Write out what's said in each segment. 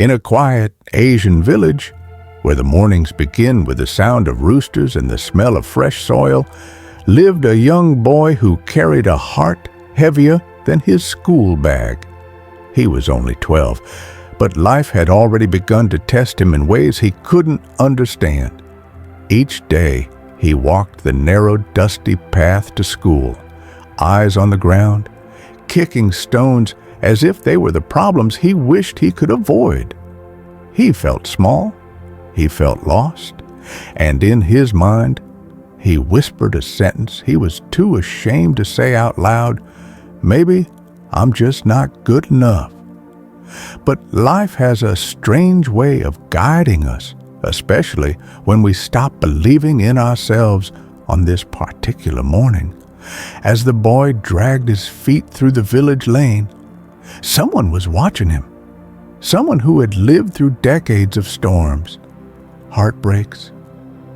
In a quiet Asian village, where the mornings begin with the sound of roosters and the smell of fresh soil, lived a young boy who carried a heart heavier than his school bag. He was only 12, but life had already begun to test him in ways he couldn't understand. Each day, he walked the narrow, dusty path to school, eyes on the ground, kicking stones as if they were the problems he wished he could avoid. He felt small, he felt lost, and in his mind, he whispered a sentence he was too ashamed to say out loud: "Maybe I'm just not good enough." But life has a strange way of guiding us, especially when we stop believing in ourselves. On this particular morning, as the boy dragged his feet through the village lane, someone was watching him. Someone who had lived through decades of storms, heartbreaks,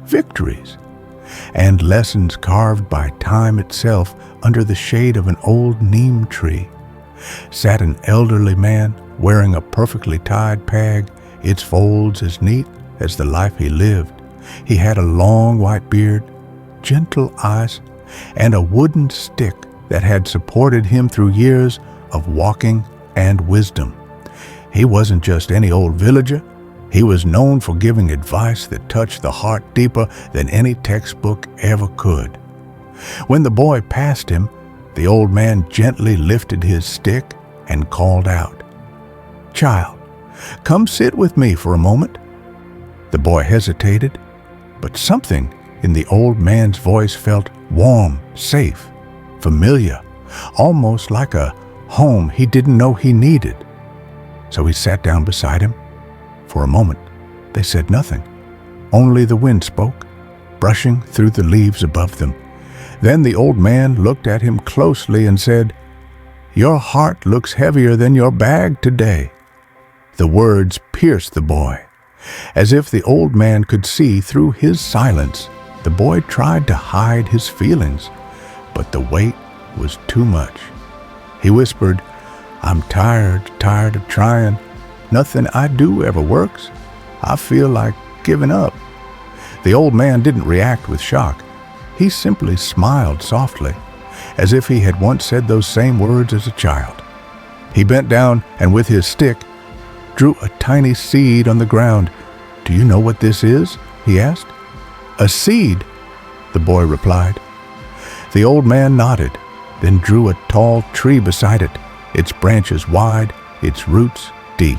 victories, and lessons carved by time itself. Under the shade of an old neem tree sat an elderly man wearing a perfectly tied pag, its folds as neat as the life he lived. He had a long white beard, gentle eyes, and a wooden stick that had supported him through years of walking and wisdom. He wasn't just any old villager. He was known for giving advice that touched the heart deeper than any textbook ever could. When the boy passed him, the old man gently lifted his stick and called out, "Child, come sit with me for a moment." The boy hesitated, but something in the old man's voice felt warm, safe, familiar, almost like a home he didn't know he needed. So he sat down beside him. For a moment, they said nothing. Only the wind spoke, brushing through the leaves above them. Then the old man looked at him closely and said, "Your heart looks heavier than your bag today." The words pierced the boy. As if the old man could see through his silence, the boy tried to hide his feelings, but the weight was too much. He whispered, "I'm tired of trying. Nothing I do ever works. I feel like giving up." The old man didn't react with shock. He simply smiled softly, as if he had once said those same words as a child. He bent down and with his stick drew a tiny seed on the ground. "Do you know what this is?" he asked. "A seed," the boy replied. The old man nodded, then drew a tall tree beside it, its branches wide, its roots deep.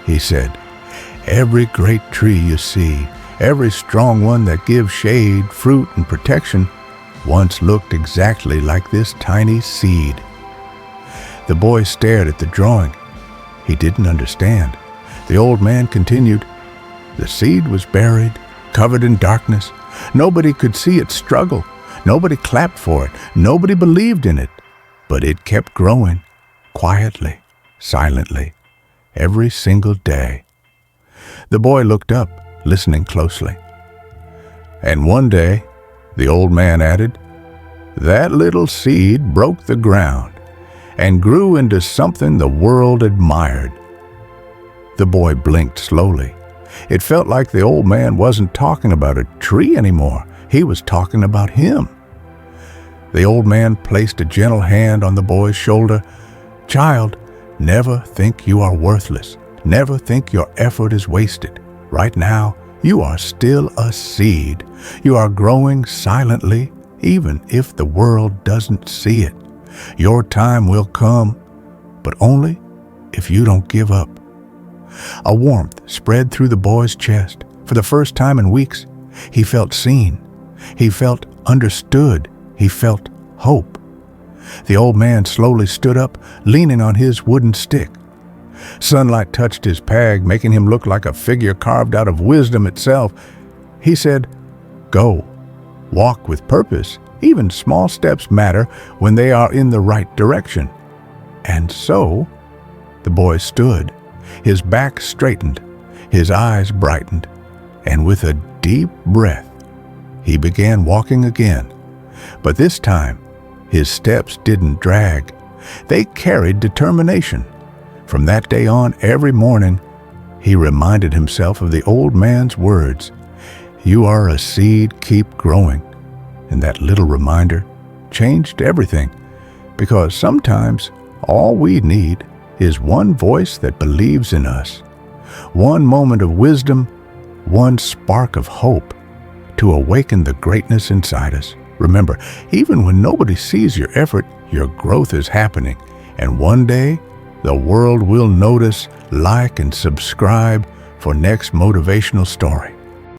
He said, "Every great tree you see, every strong one that gives shade, fruit, and protection, once looked exactly like this tiny seed." The boy stared at the drawing. He didn't understand. The old man continued, "The seed was buried, covered in darkness. Nobody could see it struggle. Nobody clapped for it. Nobody believed in it. But it kept growing, quietly, silently, every single day." The boy looked up, listening closely. "And one day," the old man added, "that little seed broke the ground and grew into something the world admired." The boy blinked slowly. It felt like the old man wasn't talking about a tree anymore. He was talking about him. The old man placed a gentle hand on the boy's shoulder. "Child, never think you are worthless. Never think your effort is wasted. Right now, you are still a seed. You are growing silently, even if the world doesn't see it. Your time will come, but only if you don't give up." A warmth spread through the boy's chest. For the first time in weeks, he felt seen. He felt understood. He felt hope. The old man slowly stood up, leaning on his wooden stick. Sunlight touched his pag, making him look like a figure carved out of wisdom itself. He said, "Go. Walk with purpose. Even small steps matter when they are in the right direction." And so, the boy stood. His back straightened, his eyes brightened, and with a deep breath, he began walking again. But this time, his steps didn't drag. They carried determination. From that day on, every morning, He reminded himself of the old man's words, "You are a seed, keep growing." And that little reminder changed everything, because sometimes all we need is one voice that believes in us, one moment of wisdom, one spark of hope to awaken the greatness inside us. Remember, even when nobody sees your effort, your growth is happening. And one day, the world will notice, like, and subscribe for next motivational story.